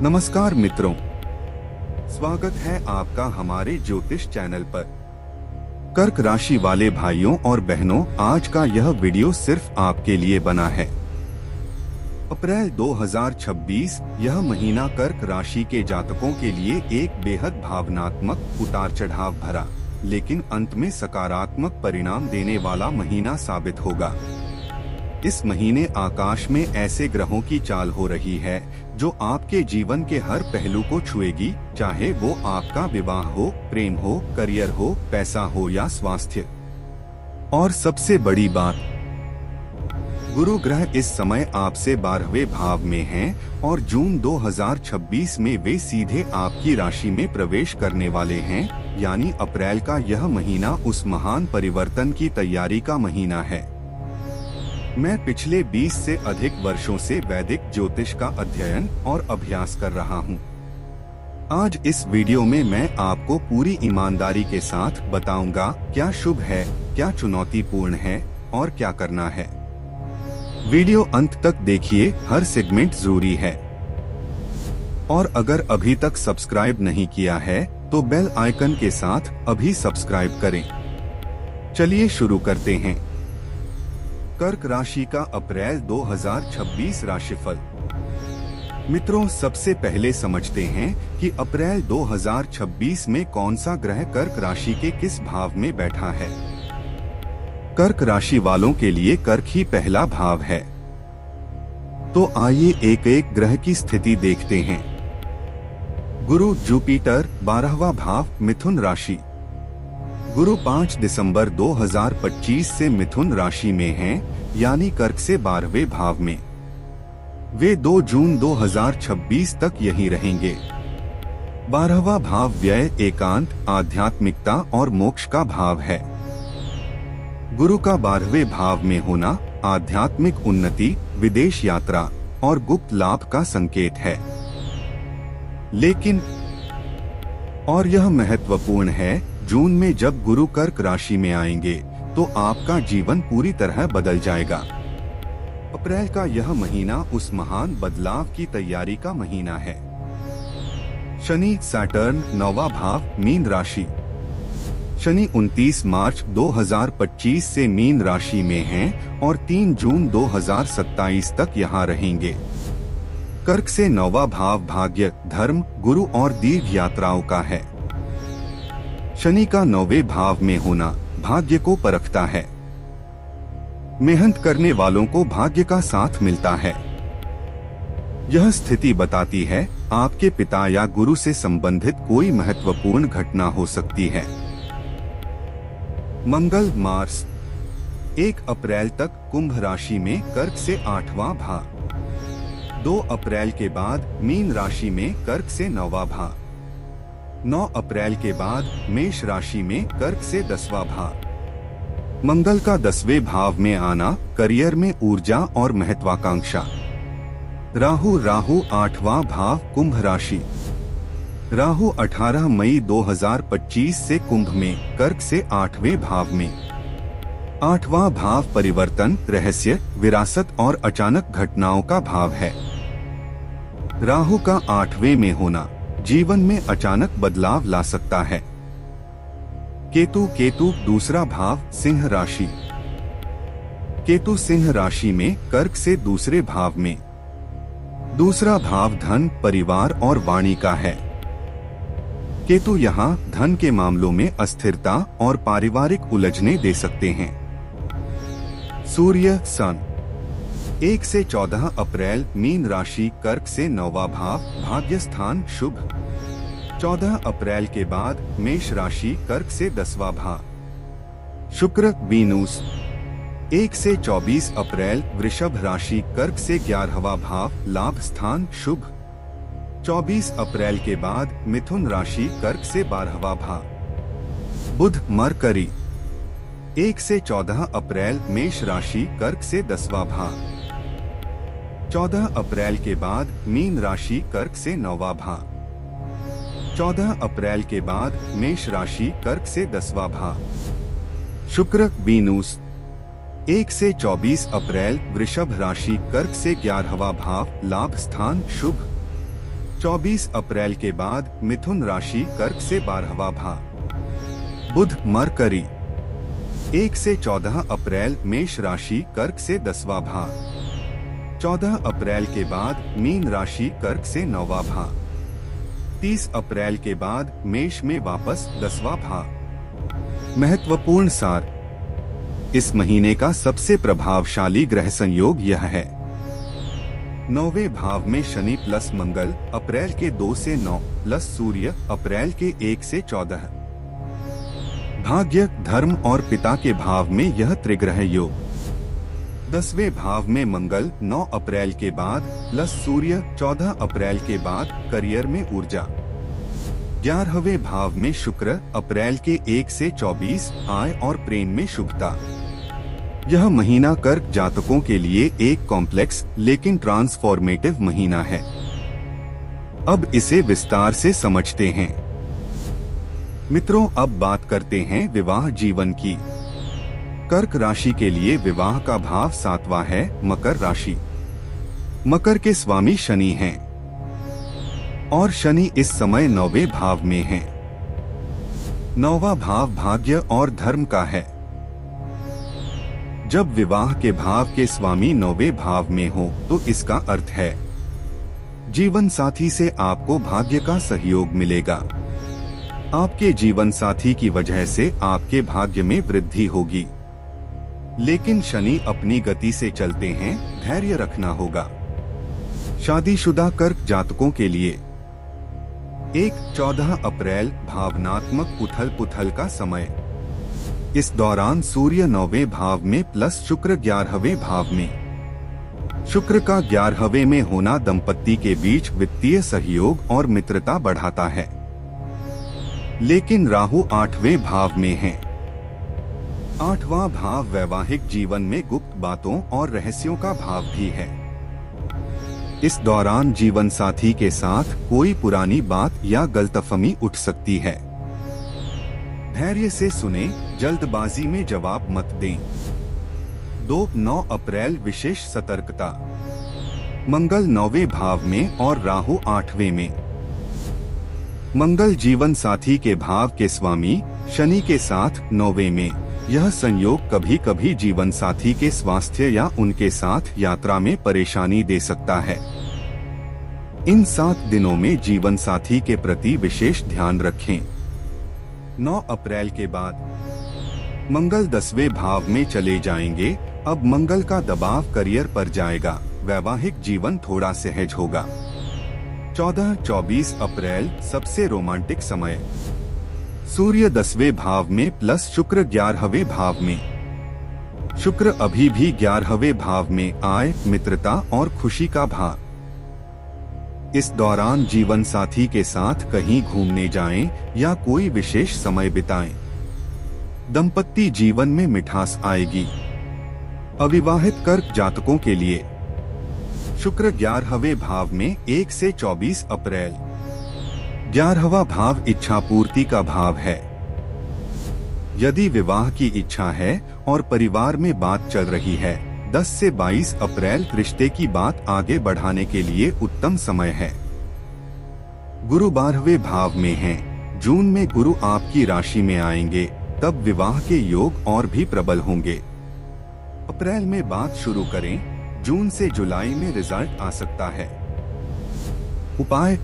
नमस्कार मित्रों, स्वागत है आपका हमारे ज्योतिष चैनल पर। कर्क राशि वाले भाइयों और बहनों, आज का यह वीडियो सिर्फ आपके लिए बना है। अप्रैल 2026 यह महीना कर्क राशि के जातकों के लिए एक बेहद भावनात्मक, उतार चढ़ाव भरा, लेकिन अंत में सकारात्मक परिणाम देने वाला महीना साबित होगा। इस महीने आकाश में ऐसे ग्रहों की चाल हो रही है जो आपके जीवन के हर पहलू को छुएगी, चाहे वो आपका विवाह हो, प्रेम हो, करियर हो, पैसा हो या स्वास्थ्य। और सबसे बड़ी बात, गुरु ग्रह इस समय आपसे 12वें भाव में हैं और जून 2026 में वे सीधे आपकी राशि में प्रवेश करने वाले हैं, यानी अप्रैल का यह महीना उस महान परिवर्तन की तैयारी का महीना है। मैं पिछले 20 से अधिक वर्षों से वैदिक ज्योतिष का अध्ययन और अभ्यास कर रहा हूँ। आज इस वीडियो में मैं आपको पूरी ईमानदारी के साथ बताऊंगा क्या शुभ है, क्या चुनौतीपूर्ण है और क्या करना है। वीडियो अंत तक देखिए, हर सेगमेंट जरूरी है। और अगर अभी तक सब्सक्राइब नहीं किया है तो बेल आइकन के साथ अभी सब्सक्राइब करें। चलिए शुरू करते हैं। कर्क राशि का अप्रैल 2026 राशिफल। मित्रों, सबसे पहले समझते हैं कि अप्रैल 2026 में कौन सा ग्रह कर्क राशि के किस भाव में बैठा है। कर्क राशि वालों के लिए कर्क ही पहला भाव है। तो आइए एक एक ग्रह की स्थिति देखते हैं। गुरु जुपिटर 12वां भाव मिथुन राशि। गुरु 5 दिसंबर 2025 से मिथुन राशि में हैं, यानी कर्क से 12वें भाव में। वे 2 जून 2026 तक यहीं रहेंगे। 12वां भाव व्यय, एकांत, आध्यात्मिकता और मोक्ष का भाव है। गुरु का 12वें भाव में होना आध्यात्मिक उन्नति, विदेश यात्रा और गुप्त लाभ का संकेत है। लेकिन और यह महत्वपूर्ण है, जून में जब गुरु कर्क राशि में आएंगे तो आपका जीवन पूरी तरह बदल जाएगा। अप्रैल का यह महीना उस महान बदलाव की तैयारी का महीना है। शनि सैटर्न 9वां भाव मीन राशि। शनि 29 मार्च 2025 से मीन राशि में हैं और 3 जून 2027 तक यहाँ रहेंगे। कर्क से 9वां भाव भाग्य, धर्म, गुरु और दीर्घ यात्राओं का है। शनि का 9वें भाव में होना भाग्य को परखता है। मेहनत करने वालों को भाग्य का साथ मिलता है। यह स्थिति बताती है आपके पिता या गुरु से संबंधित कोई महत्वपूर्ण घटना हो सकती है। मंगल मार्स 1 अप्रैल तक कुंभ राशि में कर्क से 8वां भाव। 2 अप्रैल के बाद मीन राशि में कर्क से 9वां भाव। 9 अप्रैल के बाद मेष राशि में कर्क से 10वां भाव। मंगल का 10वें भाव में आना करियर में ऊर्जा और महत्वाकांक्षा। राहु 8वां भाव कुंभ राशि। राहु 18 मई 2025 से कुंभ में, कर्क से 8वें भाव में। 8वां भाव परिवर्तन, रहस्य, विरासत और अचानक घटनाओं का भाव है। राहु का 8वें में होना जीवन में अचानक बदलाव ला सकता है। केतु दूसरा भाव सिंह राशि। केतु सिंह राशि में, कर्क से दूसरे भाव में। दूसरा भाव धन, परिवार और वाणी का है। केतु यहाँ धन के मामलों में अस्थिरता और पारिवारिक उलझने दे सकते हैं। सूर्य सन 1 से 14 अप्रैल मीन राशि, कर्क से 9वां भाव भाग्य स्थान शुभ। 14 अप्रैल के बाद मेष राशि, कर्क से 10वां भाव। शुक्र वीनूस 1 से 24 अप्रैल वृषभ राशि, कर्क से 11वां भाव लाभ स्थान शुभ। 24 अप्रैल के बाद मिथुन राशि, कर्क से 12वां भाव। बुध मरकरी 1 से 14 अप्रैल मेष राशि, कर्क से 10वां भाव। 14 अप्रैल के बाद मीन राशि, कर्क से 9वां भाव। 14 अप्रैल के बाद मेष राशि, कर्क से 10वां भाव। शुक्र वीनूस 1 से 24 अप्रैल वृषभ राशि, कर्क से 11वां भाव लाभ स्थान शुभ। 24 अप्रैल के बाद मिथुन राशि कर्क से 12वां भाव। बुध मरकरी 1 से 14 अप्रैल मेष राशि कर्क से 10वां भाव। 14 अप्रैल के बाद मीन राशि कर्क से 9वां भाव। 30 अप्रैल के बाद मेष में वापस 10वां भाव। महत्वपूर्ण सार, इस महीने का सबसे प्रभावशाली ग्रह संयोग यह है। 9वें भाव में शनि प्लस मंगल अप्रैल के 2 से 9 प्लस सूर्य अप्रैल के 1 से 14। भाग्य, धर्म और पिता के भाव में यह त्रिग्रह योग। 10वें भाव में मंगल 9 अप्रैल के बाद प्लस सूर्य 14 अप्रैल के बाद करियर में ऊर्जा। 11वें भाव में शुक्र अप्रैल के 1 से 24 आय और प्रेम में शुभता। यह महीना कर्क जातकों के लिए एक कॉम्प्लेक्स लेकिन ट्रांसफॉर्मेटिव महीना है। अब इसे विस्तार से समझते हैं। मित्रों, अब बात करते हैं विवाह जीवन की। कर्क राशि के लिए विवाह का भाव 7वां है, मकर राशि। मकर के स्वामी शनि हैं और शनि इस समय 9वें भाव में है। 9वां भाव भाग्य और धर्म का है। जब विवाह के भाव के स्वामी 9वें भाव में हो तो इसका अर्थ है जीवन साथी से आपको भाग्य का सहयोग मिलेगा। आपके जीवन साथी की वजह से आपके भाग्य में वृद्धि होगी। लेकिन शनि अपनी गति से चलते हैं, धैर्य रखना होगा। शादीशुदा कर्क जातकों के लिए 14 अप्रैल भावनात्मक उथल पुथल का समय। इस दौरान सूर्य 9वें भाव में प्लस शुक्र 11वें भाव में। शुक्र का 11वें में होना दंपत्ति के बीच वित्तीय सहयोग और मित्रता बढ़ाता है। लेकिन राहु 8वें भाव में है। 8वां भाव वैवाहिक जीवन में गुप्त बातों और रहस्यों का भाव भी है। इस दौरान जीवन साथी के साथ कोई पुरानी बात या गलतफहमी उठ सकती है। धैर्य से सुने, जल्दबाजी में जवाब मत दें। 2-9 अप्रैल विशेष सतर्कता। मंगल 9वें भाव में और राहु 8वें में। मंगल जीवन साथी के भाव के स्वामी शनि के साथ 9वें में। यह संयोग कभी कभी जीवन साथी के स्वास्थ्य या उनके साथ यात्रा में परेशानी दे सकता है। इन 7 दिनों में जीवन साथी के प्रति विशेष ध्यान रखें। 9 अप्रैल के बाद मंगल 10वें भाव में चले जाएंगे। अब मंगल का दबाव करियर पर जाएगा। वैवाहिक जीवन थोड़ा सहज होगा। 14-24 अप्रैल सबसे रोमांटिक समय। सूर्य 10वें भाव में प्लस शुक्र 11वें भाव में। शुक्र अभी भी 11वें भाव में आय, मित्रता और खुशी का भाव। इस दौरान जीवन साथी के साथ कहीं घूमने जाएं या कोई विशेष समय बिताएं। दंपत्ति जीवन में मिठास आएगी। अविवाहित कर्क जातकों के लिए शुक्र 11वें भाव में 1 से 24 अप्रैल। 11वां भाव इच्छा पूर्ति का भाव है। यदि विवाह की इच्छा है और परिवार में बात चल रही है, 10 से 22 अप्रैल रिश्ते की बात आगे बढ़ाने के लिए उत्तम समय है। गुरु 12वें भाव में हैं। जून में गुरु आपकी राशि में आएंगे, तब विवाह के योग और भी प्रबल होंगे। अप्रैल में बात शुरू करें, जून से जुलाई में रिजल्ट आ सकता है। उपाय: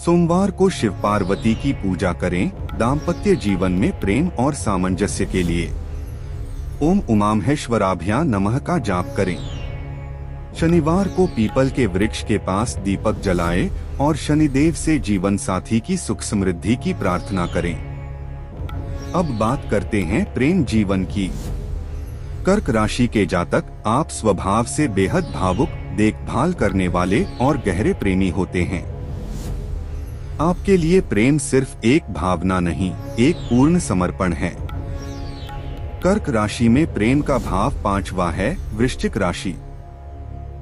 सोमवार को शिव पार्वती की पूजा करें। दाम्पत्य जीवन में प्रेम और सामंजस्य के लिए ओम उमामहेश्वराभ्यां नमः का जाप करें। शनिवार को पीपल के वृक्ष के पास दीपक जलाएं और शनिदेव से जीवन साथी की सुख समृद्धि की प्रार्थना करें। अब बात करते हैं प्रेम जीवन की। कर्क राशि के जातक आप स्वभाव से बेहद भावुक, देखभाल करने वाले और गहरे प्रेमी होते हैं। आपके लिए प्रेम सिर्फ एक भावना नहीं, एक पूर्ण समर्पण है। कर्क राशि में प्रेम का भाव 5वां है, वृश्चिक राशि।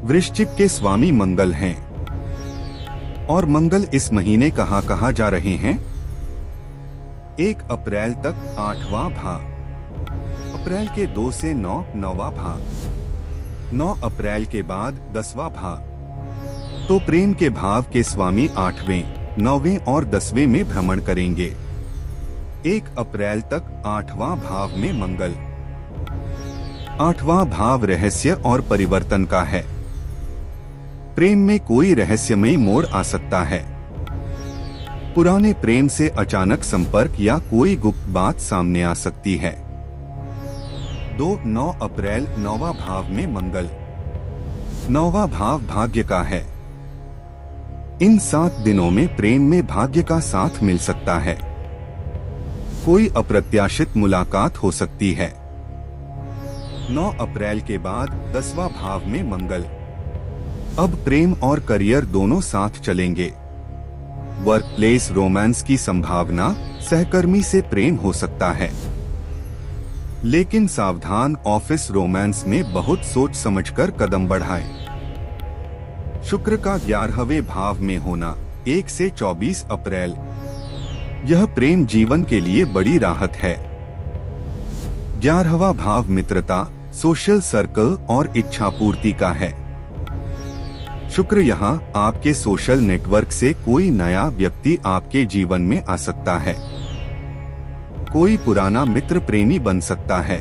वृश्चिक के स्वामी मंगल हैं और मंगल इस महीने कहाँ जा रहे हैं? 1 अप्रैल तक 8वां भाव, अप्रैल के 2 से 9 9वां भाव, 9 अप्रैल के बाद 10वां भाव, तो प्रेम के भाव के स्वामी 8वें, 9वें और 10वें में भ्रमण करेंगे। 1 अप्रैल तक 8वां भाव में मंगल। 8वां भाव रहस्य और परिवर्तन का है। प्रेम में कोई रहस्यमय मोड़ आ सकता है। पुराने प्रेम से अचानक संपर्क या कोई गुप्त बात सामने आ सकती है। 2-9 अप्रैल 9वां भाव में मंगल। 9वां भाव भाग्य का है। इन 7 दिनों में प्रेम में भाग्य का साथ मिल सकता है। कोई अप्रत्याशित मुलाकात हो सकती है। 9 अप्रैल के बाद 10वां भाव में मंगल। अब प्रेम और करियर दोनों साथ चलेंगे। वर्क प्लेस रोमांस की संभावना, सहकर्मी से प्रेम हो सकता है। लेकिन सावधान, ऑफिस रोमांस में बहुत सोच समझकर कदम बढ़ाएं। शुक्र का 11वें भाव में होना 1 से 24 अप्रैल। यह प्रेम जीवन के लिए बड़ी राहत है। 11वां भाव मित्रता, सोशल सर्कल और इच्छा पूर्ति का है। शुक्र यहाँ आपके सोशल नेटवर्क से कोई नया व्यक्ति आपके जीवन में आ सकता है। कोई पुराना मित्र प्रेमी बन सकता है,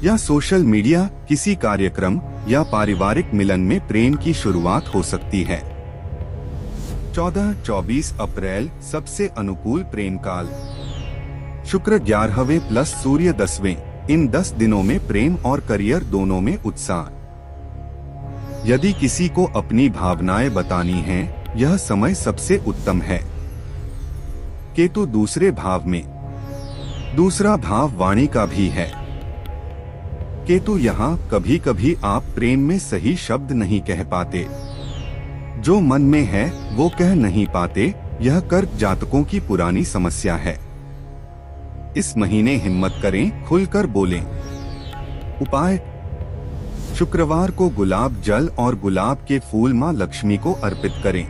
या सोशल मीडिया किसी कार्यक्रम या पारिवारिक मिलन में प्रेम की शुरुआत हो सकती है। 14-24 अप्रैल सबसे अनुकूल प्रेम काल। शुक्र 11वें प्लस सूर्य 10वें। इन 10 दिनों में प्रेम और करियर दोनों में उत्साह। यदि किसी को अपनी भावनाएं बतानी हैं, यह समय सबसे उत्तम है। केतु दूसरे भाव में। दूसरा भाव वाणी का भी है। केतु यहाँ कभी कभी आप प्रेम में सही शब्द नहीं कह पाते। जो मन में है वो कह नहीं पाते। यह कर्क जातकों की पुरानी समस्या है। इस महीने हिम्मत करें, खुलकर बोलें। उपाय: शुक्रवार को गुलाब जल और गुलाब के फूल मां लक्ष्मी को अर्पित करें।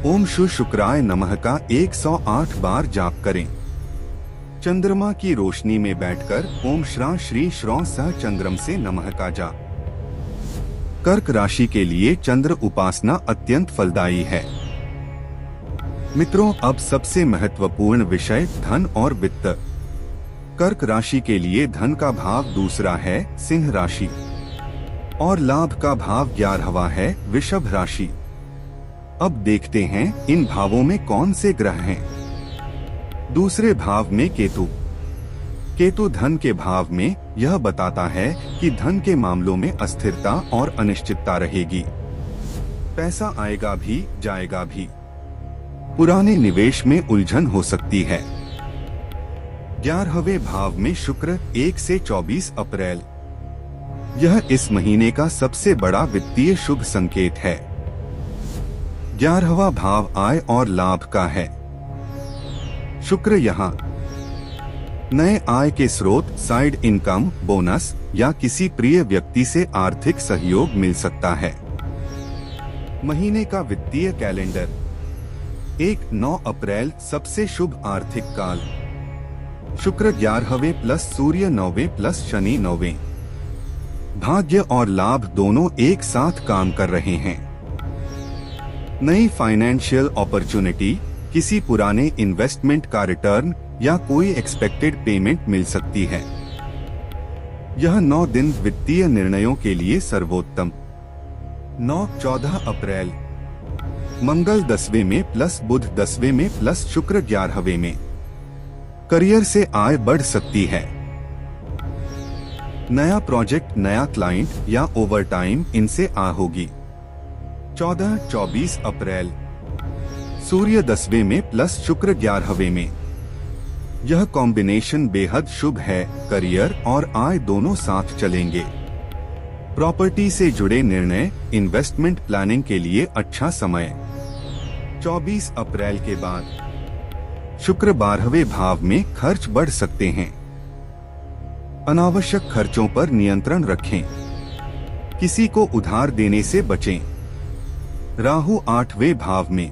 ओम शु शुक्राय नमः का 108 बार जाप करें। चंद्रमा की रोशनी में बैठकर ओम श्रा श्री श्रौ सह चंद्रम से नमः का जाप। कर्क राशि के लिए चंद्र उपासना अत्यंत फलदायी है। मित्रों, अब सबसे महत्वपूर्ण विषय धन और वित्त। कर्क राशि के लिए धन का भाव दूसरा है सिंह राशि, और लाभ का भाव 11वां है वृषभ राशि। अब देखते हैं इन भावों में कौन से ग्रह हैं। दूसरे भाव में केतु। केतु धन के भाव में। यह बताता है कि धन के मामलों में अस्थिरता और अनिश्चितता रहेगी। पैसा आएगा भी जाएगा भी। पुराने निवेश में उलझन हो सकती है। 11वें भाव में शुक्र 1 से 24 अप्रैल। यह इस महीने का सबसे बड़ा वित्तीय शुभ संकेत है। 11वां भाव आय और लाभ का है। शुक्र यहाँ नए आय के स्रोत, साइड इनकम, बोनस या किसी प्रिय व्यक्ति से आर्थिक सहयोग मिल सकता है। महीने का वित्तीय कैलेंडर। 1-9 अप्रैल सबसे शुभ आर्थिक काल। शुक्र 11वें प्लस सूर्य 9वें प्लस शनि 9वें। भाग्य और लाभ दोनों एक साथ काम कर रहे हैं। नई फाइनेंशियल अपॉर्चुनिटी, किसी पुराने इन्वेस्टमेंट का रिटर्न या कोई एक्सपेक्टेड पेमेंट मिल सकती है। यह 9 दिन वित्तीय निर्णयों के लिए सर्वोत्तम। 9-14 अप्रैल मंगल 10वें में प्लस बुध 10वें में प्लस शुक्र 11वें में। करियर से आय बढ़ सकती है। नया प्रोजेक्ट, नया क्लाइंट या ओवरटाइम इनसे आ होगी। 14-24 अप्रैल सूर्य 10वें में प्लस शुक्र 11वें में। यह कॉम्बिनेशन बेहद शुभ है। करियर और आय दोनों साथ चलेंगे। प्रॉपर्टी से जुड़े निर्णय, इन्वेस्टमेंट प्लानिंग के लिए अच्छा समय। 24 अप्रैल के बाद शुक्र 12वें भाव में खर्च बढ़ सकते हैं। अनावश्यक खर्चों पर नियंत्रण रखें। किसी को उधार देने से बचें। राहु 8वें भाव में।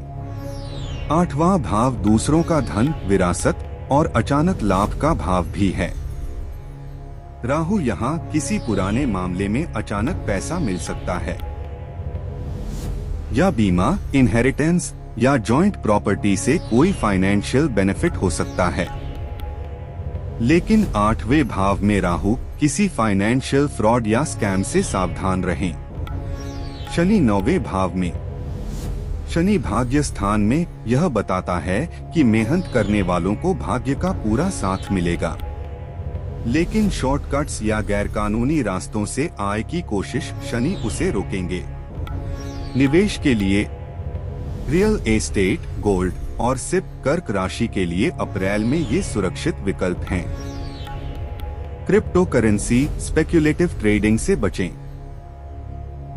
8वां भाव दूसरों का धन, विरासत और अचानक लाभ का भाव भी है। राहु यहाँ किसी पुराने मामले में अचानक पैसा मिल सकता है। या बीमा, इनहेरिटेंस या जॉइंट प्रॉपर्टी से कोई फाइनेंशियल बेनिफिट हो सकता है। लेकिन 8वें भाव में राहु, किसी फाइनेंशियल फ्रॉड या स्कैम से सावधान रहें। शनि 9वें भाव में, शनि भाग्य स्थान में, यह बताता है कि मेहनत करने वालों को भाग्य का पूरा साथ मिलेगा, लेकिन शॉर्टकट्स या गैरकानूनी रास्तों से आय की कोशिश शनि उसे रोकेंगे। निवेश के लिए रियल एस्टेट, गोल्ड और सिप कर्क राशि के लिए अप्रैल में ये सुरक्षित विकल्प हैं। क्रिप्टो करेंसी, स्पेक्युलेटिव ट्रेडिंग से बचें।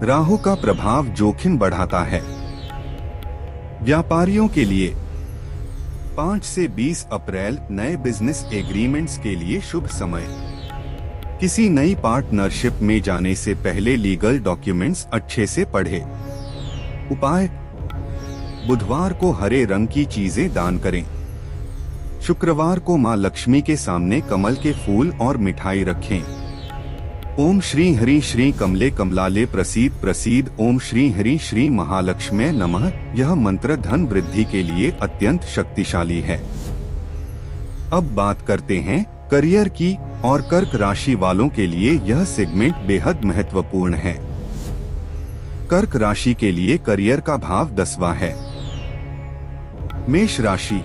राहु का प्रभाव जोखिम बढ़ाता है। व्यापारियों के लिए 5 से 20 अप्रैल नए बिजनेस एग्रीमेंट्स के लिए शुभ समय। किसी नई पार्टनरशिप में जाने से पहले लीगल डॉक्यूमेंट्स अच्छे से पढ़ें। उपाय: बुधवार को हरे रंग की चीजें दान करें। शुक्रवार को मां लक्ष्मी के सामने कमल के फूल और मिठाई रखें। ओम श्री हरि श्री कमले कमलाले प्रसीद प्रसीद, ओम श्री हरि श्री महालक्ष्मी नमः। यह मंत्र धन वृद्धि के लिए अत्यंत शक्तिशाली है। अब बात करते हैं करियर की, और कर्क राशि वालों के लिए यह सेगमेंट बेहद महत्वपूर्ण है। कर्क राशि के लिए करियर का भाव 10वां है। मेष राशि,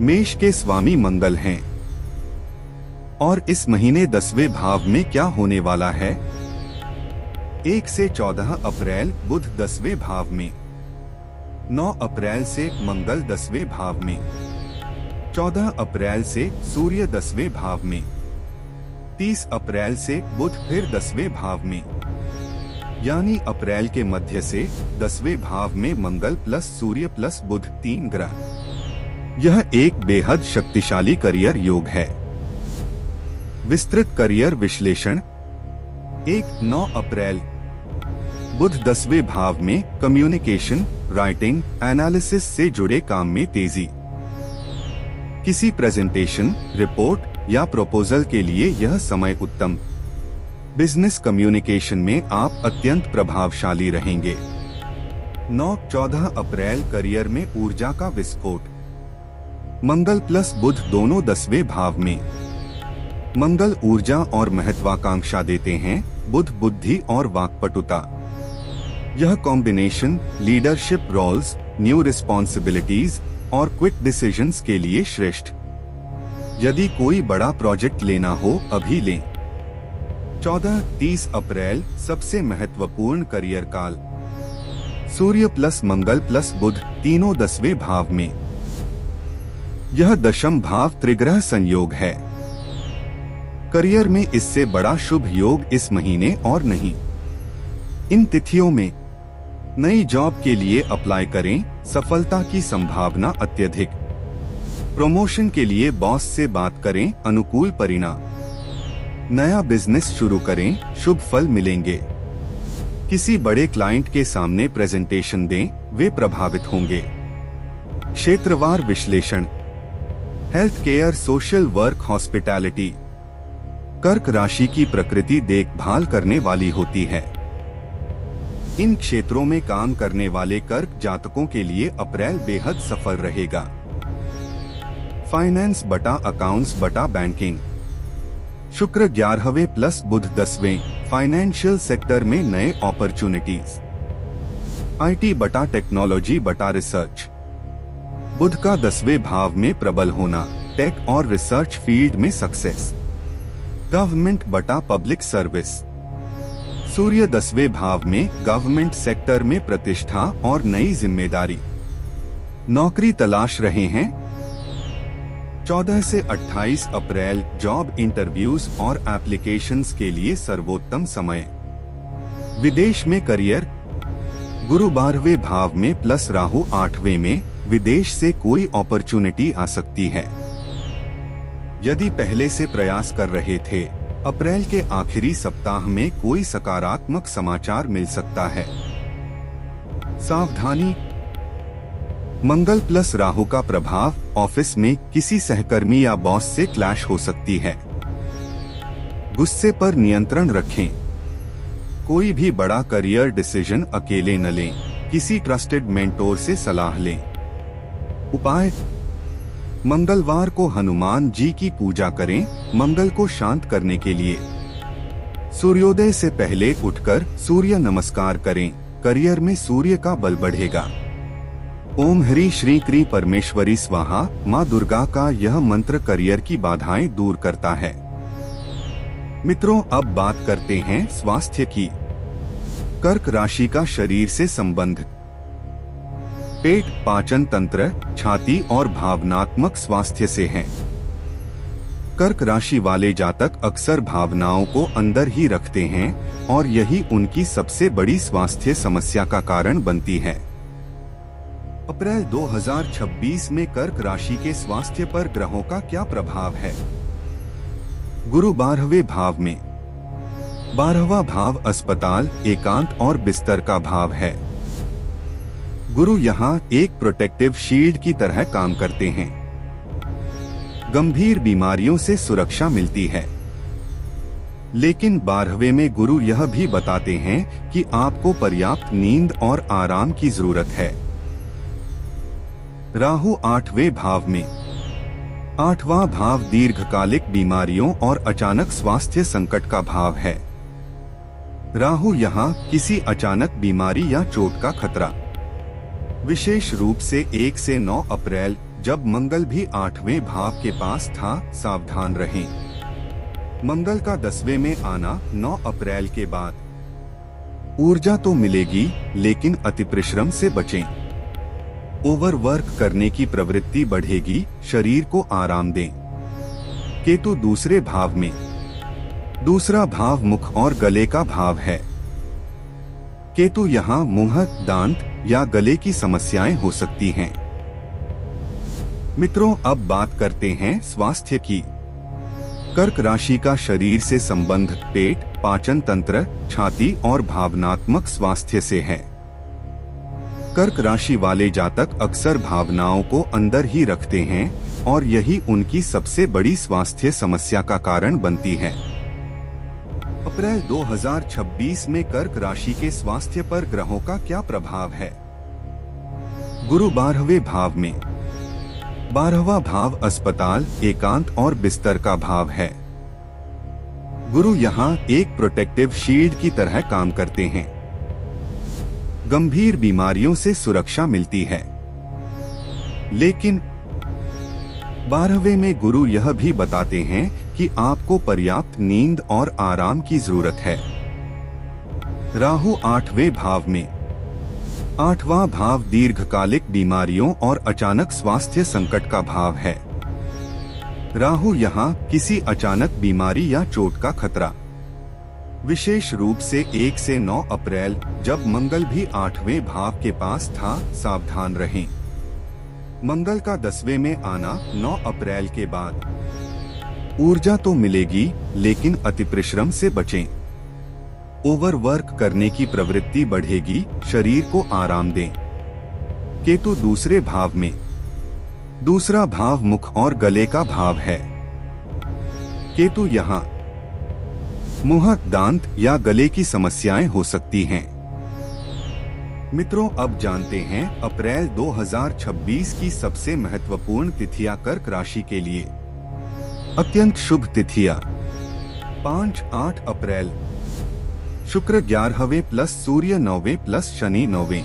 मेष के स्वामी मंगल हैं, और इस महीने 10वें भाव में क्या होने वाला है? 1 से 14 अप्रैल बुध 10वें भाव में, 9 अप्रैल से मंगल 10वें भाव में, 14 अप्रैल से सूर्य 10वें भाव में, 30 अप्रैल से बुध फिर 10वें भाव में, यानी अप्रैल के मध्य से 10वें भाव में मंगल प्लस सूर्य प्लस बुध 3 ग्रह। यह एक बेहद शक्तिशाली करियर योग है। विस्तृत करियर विश्लेषण: 9 अप्रैल बुध 10वें भाव में, कम्युनिकेशन, राइटिंग, एनालिसिस से जुड़े काम में तेजी। किसी प्रेजेंटेशन, रिपोर्ट या प्रपोजल के लिए यह समय उत्तम। बिजनेस कम्युनिकेशन में आप अत्यंत प्रभावशाली रहेंगे। 9-14 अप्रैल करियर में ऊर्जा का विस्फोट। मंगल प्लस बुध दोनों 10वें भाव में। मंगल ऊर्जा और महत्वाकांक्षा देते हैं, बुध बुद्धि और वाक्पटुता। यह combination leadership roles, new responsibilities और क्विक डिसीजंस के लिए श्रेष्ठ। यदि कोई बड़ा प्रोजेक्ट लेना हो अभी लें। 14-30 अप्रैल सबसे महत्वपूर्ण करियर काल। सूर्य प्लस मंगल प्लस बुध तीनों 10वें भाव में। यह दशम भाव त्रिग्रह संयोग है। करियर में इससे बड़ा शुभ योग इस महीने और नहीं। इन तिथियों में नई जॉब के लिए अप्लाई करें, सफलता की संभावना अत्यधिक। प्रमोशन के लिए बॉस से बात करें, अनुकूल परिणाम। नया बिजनेस शुरू करें, शुभ फल मिलेंगे। किसी बड़े क्लाइंट के सामने प्रेजेंटेशन दें, वे प्रभावित होंगे। क्षेत्रवार विश्लेषण: health care, social work, hospitality. कर्क राशि की प्रकृति देखभाल करने वाली होती है। इन क्षेत्रों में काम करने वाले कर्क जातकों के लिए अप्रैल बेहद सफल रहेगा। फाइनेंस बटा अकाउंट्स बटा बैंकिंग। शुक्र 11वें प्लस बुध 10वें, फाइनेंशियल सेक्टर में नए अपॉर्चुनिटीज। आईटी बटा टेक्नोलॉजी बटा रिसर्च। बुध का 10वें भाव में प्रबल होना, टेक और रिसर्च फील्ड में सक्सेस। गवर्नमेंट बटा पब्लिक सर्विस। सूर्य 10वें भाव में, गवर्नमेंट सेक्टर में प्रतिष्ठा और नई जिम्मेदारी। नौकरी तलाश रहे हैं? 14 से 28 अप्रैल जॉब इंटरव्यूज और एप्लीकेशंस के लिए सर्वोत्तम समय। विदेश में करियर। गुरु 12वें भाव में प्लस राहु 8वें में, विदेश से कोई अपॉर्चुनिटी आ सकती है। यदि पहले से प्रयास कर रहे थे, अप्रैल के आखिरी सप्ताह में कोई सकारात्मक समाचार मिल सकता है। सावधानी: मंगल प्लस राहु का प्रभाव, ऑफिस में किसी सहकर्मी या बॉस से क्लैश हो सकती है। गुस्से पर नियंत्रण रखें। कोई भी बड़ा करियर डिसीजन अकेले न लें। किसी ट्रस्टेड मेंटोर से सलाह लें। उपाय: मंगलवार को हनुमान जी की पूजा करें। मंगल को शांत करने के लिए सूर्योदय से पहले उठकर सूर्य नमस्कार करें। करियर में सूर्य का बल बढ़ेगा। ओम ह्री श्री क्री परमेश्वरी स्वाहा। माँ दुर्गा का यह मंत्र करियर की बाधाएं दूर करता है। मित्रों, अब बात करते हैं स्वास्थ्य की। कर्क राशि का शरीर से संबंध पेट, पाचन तंत्र, छाती और भावनात्मक स्वास्थ्य से है। कर्क राशि वाले जातक अक्सर भावनाओं को अंदर ही रखते हैं और यही उनकी सबसे बड़ी स्वास्थ्य समस्या का कारण बनती है। अप्रैल 2026 में कर्क राशि के स्वास्थ्य पर ग्रहों का क्या प्रभाव है? गुरु 12वें भाव में। 12वां भाव अस्पताल, एकांत और बिस्तर का भाव है। गुरु यहाँ एक प्रोटेक्टिव शील्ड की तरह काम करते हैं। गंभीर बीमारियों से सुरक्षा मिलती है। लेकिन 12वें में गुरु यह भी बताते हैं कि आपको पर्याप्त नींद और आराम की जरूरत है। राहु 8वें भाव में। 8वां भाव दीर्घकालिक बीमारियों और अचानक स्वास्थ्य संकट का भाव है। राहु यहाँ किसी अचानक बीमारी या चोट का खतरा। विशेष रूप से 1 से 9 अप्रैल जब मंगल भी 8वें भाव के पास था, सावधान रहें। मंगल का 10वें में आना 9 अप्रैल के बाद। ऊर्जा तो मिलेगी, लेकिन अति परिश्रम से बचें। ओवरवर्क करने की प्रवृत्ति बढ़ेगी, शरीर को आराम दें। केतु दूसरे भाव में। दूसरा भाव मुख और गले का भाव है। केतु यहाँ मुंह, दांत या गले की समस्याएं हो सकती हैं। मित्रों, अब बात करते हैं स्वास्थ्य की। कर्क राशि का शरीर से संबंध पेट, पाचन तंत्र, छाती और भावनात्मक स्वास्थ्य से है। कर्क राशि वाले जातक अक्सर भावनाओं को अंदर ही रखते हैं और यही उनकी सबसे बड़ी स्वास्थ्य समस्या का कारण बनती है। अप्रैल 2026 में कर्क राशि के स्वास्थ्य पर ग्रहों का क्या प्रभाव है? गुरु 12वें भाव में। 12वां भाव अस्पताल, एकांत और बिस्तर का भाव है। गुरु यहाँ एक प्रोटेक्टिव शील्ड की तरह काम करते हैं। गंभीर बीमारियों से सुरक्षा मिलती है। लेकिन 12वें में गुरु यह भी बताते हैं कि आपको पर्याप्त नींद और आराम की जरूरत है। राहु 8वें भाव में। 8वां भाव दीर्घकालिक बीमारियों और अचानक स्वास्थ्य संकट का भाव है। राहु यहाँ किसी अचानक बीमारी या चोट का खतरा। विशेष रूप से 1 से 9 अप्रैल जब मंगल भी 8वें भाव के पास था, सावधान रहें। मंगल का 10वें में आना 9 अप्रैल के बाद। ऊर्जा तो मिलेगी, लेकिन अति परिश्रम से बचें। ओवरवर्क करने की प्रवृत्ति बढ़ेगी, शरीर को आराम दें। केतु दूसरे भाव में। दूसरा भाव मुख और गले का भाव है। केतु यहाँ मुंह, दांत या गले की समस्याएं हो सकती हैं। मित्रों, अब जानते हैं अप्रैल 2026 की सबसे महत्वपूर्ण तिथियां कर्क राशि के लिए। अत्यंत शुभ तिथियां: 5-8 अप्रैल शुक्र 11वें प्लस सूर्य 9वें प्लस शनि 9वें।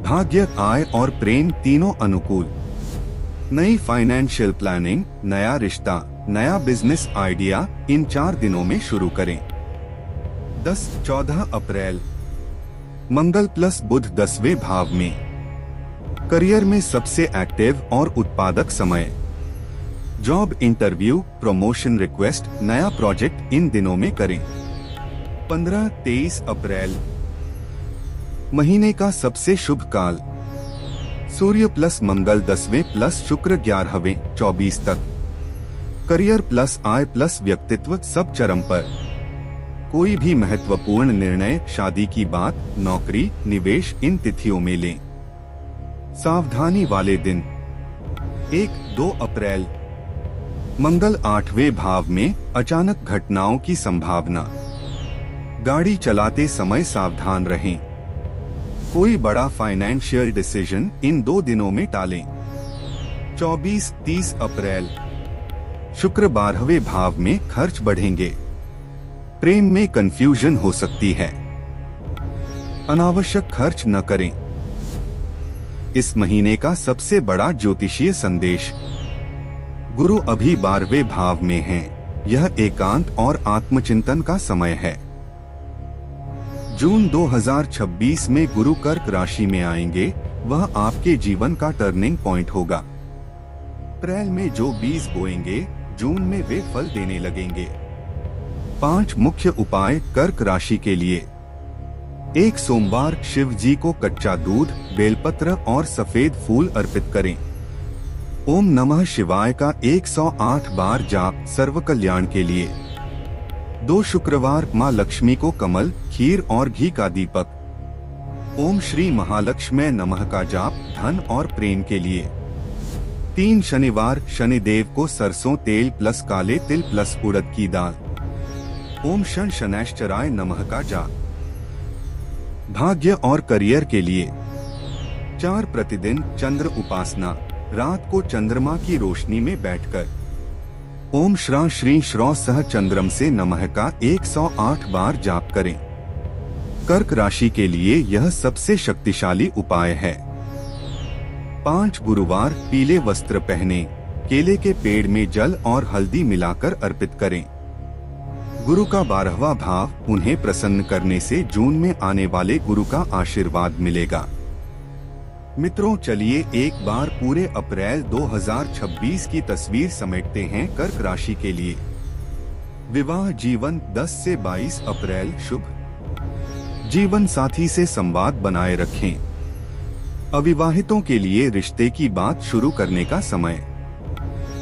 भाग्य, आय और प्रेम तीनों अनुकूल। नई फाइनेंशियल प्लानिंग, नया रिश्ता, नया बिजनेस आइडिया इन 4 दिनों में शुरू करें। 10-14 अप्रैल मंगल प्लस बुध 10वें भाव में। करियर में सबसे एक्टिव और उत्पादक समय। जॉब इंटरव्यू, प्रमोशन रिक्वेस्ट, नया प्रोजेक्ट इन दिनों में करें। 15-23 अप्रैल महीने का सबसे शुभ काल। सूर्य प्लस मंगल 10वें प्लस शुक्र 11वें 24 तक। करियर प्लस आय प्लस व्यक्तित्व सब चरम पर। कोई भी महत्वपूर्ण निर्णय, शादी की बात, नौकरी, निवेश इन तिथियों में लें। सावधानी वाले दिन 1-2 अप्रैल मंगल 8वें भाव में, अचानक घटनाओं की संभावना। गाड़ी चलाते समय सावधान रहें। कोई बड़ा फाइनेंशियल डिसीजन इन 2 दिनों में टालें। 24-30 अप्रैल, शुक्र 12वें भाव में खर्च बढ़ेंगे। प्रेम में कंफ्यूजन हो सकती है, अनावश्यक खर्च न करें। इस महीने का सबसे बड़ा ज्योतिषीय संदेश, गुरु अभी 12वें भाव में हैं। यह एकांत और आत्मचिंतन का समय है। जून 2026 में गुरु कर्क राशि में आएंगे, वह आपके जीवन का टर्निंग पॉइंट होगा। अप्रैल में जो बीज बोएंगे, जून में वे फल देने लगेंगे। 5 मुख्य उपाय कर्क राशि के लिए। 1 सोमवार शिव जी को कच्चा दूध, बेलपत्र और सफेद फूल अर्पित करें। ओम नमः शिवाय का 108 बार जाप सर्व कल्याण के लिए। 2 शुक्रवार मां लक्ष्मी को कमल, खीर और घी का दीपक। ओम श्री महालक्ष्मी नमः का जाप धन और प्रेम के लिए। 3 शनिवार शनिदेव को सरसों तेल प्लस काले तिल प्लस उड़द की दाल। ओम शन शनैश्चराय नमः का जाप। भाग्य और करियर के लिए। 4 प्रतिदिन चंद्र उपासना, रात को चंद्रमा की रोशनी में बैठकर ओम श्रा श्री श्रौ सह चंद्रम से नमः का 108 बार जाप करें। कर्क राशि के लिए यह सबसे शक्तिशाली उपाय है। 5 गुरुवार पीले वस्त्र पहने, केले के पेड़ में जल और हल्दी मिलाकर अर्पित करें। गुरु का 12वां भाव, उन्हें प्रसन्न करने से जून में आने वाले गुरु का आशीर्वाद मिलेगा। मित्रों, चलिए एक बार पूरे अप्रैल 2026 की तस्वीर समेटते हैं कर्क राशि के लिए। विवाह जीवन 10 से 22 अप्रैल शुभ। जीवन साथी से संवाद बनाए रखें। अविवाहितों के लिए रिश्ते की बात शुरू करने का समय।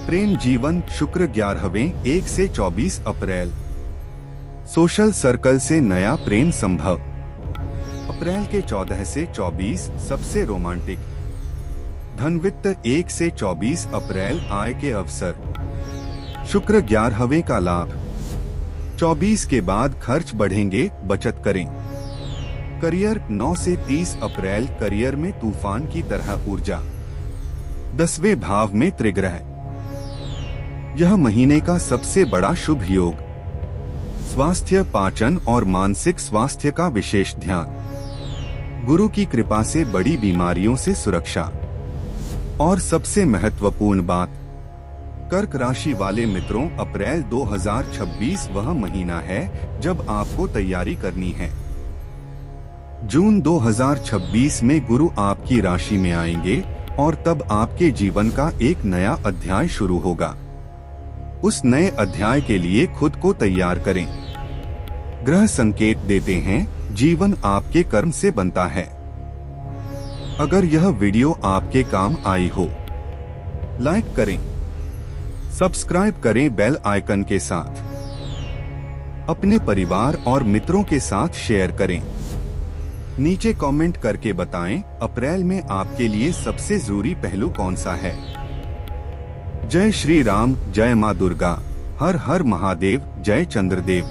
प्रेम जीवन शुक्र 11वें 1 से 24 अप्रैल। सोशल सर्कल से नया प्रेम संभव। अप्रैल के 14 से 24 सबसे रोमांटिक। धनवित्त 1 से 24 अप्रैल आय के अवसर। शुक्र 11वें का लाभ। 24 के बाद खर्च बढ़ेंगे, बचत करें। करियर 9 से 30 अप्रैल करियर में तूफान की तरह ऊर्जा। 10वें भाव में त्रिग्रह। यह महीने का सबसे बड़ा शुभ योग। स्वास्थ्य, पाचन और मानसिक स्वास्थ्य का विशेष ध्यान। गुरु की कृपा से बड़ी बीमारियों से सुरक्षा। और सबसे महत्वपूर्ण बात, कर्क राशि वाले मित्रों, अप्रैल 2026 वह महीना है जब आपको तैयारी करनी है। जून 2026 में गुरु आपकी राशि में आएंगे और तब आपके जीवन का एक नया अध्याय शुरू होगा। उस नए अध्याय के लिए खुद को तैयार करें। ग्रह संकेत देते हैं, जीवन आपके कर्म से बनता है। अगर यह वीडियो आपके काम आई हो, लाइक करें, सब्सक्राइब करें बेल आइकन के साथ। अपने परिवार और मित्रों के साथ शेयर करें। नीचे कमेंट करके बताएं, अप्रैल में आपके लिए सबसे जरूरी पहलू कौन सा है। जय श्री राम, जय मां दुर्गा, हर हर महादेव, जय चंद्रदेव।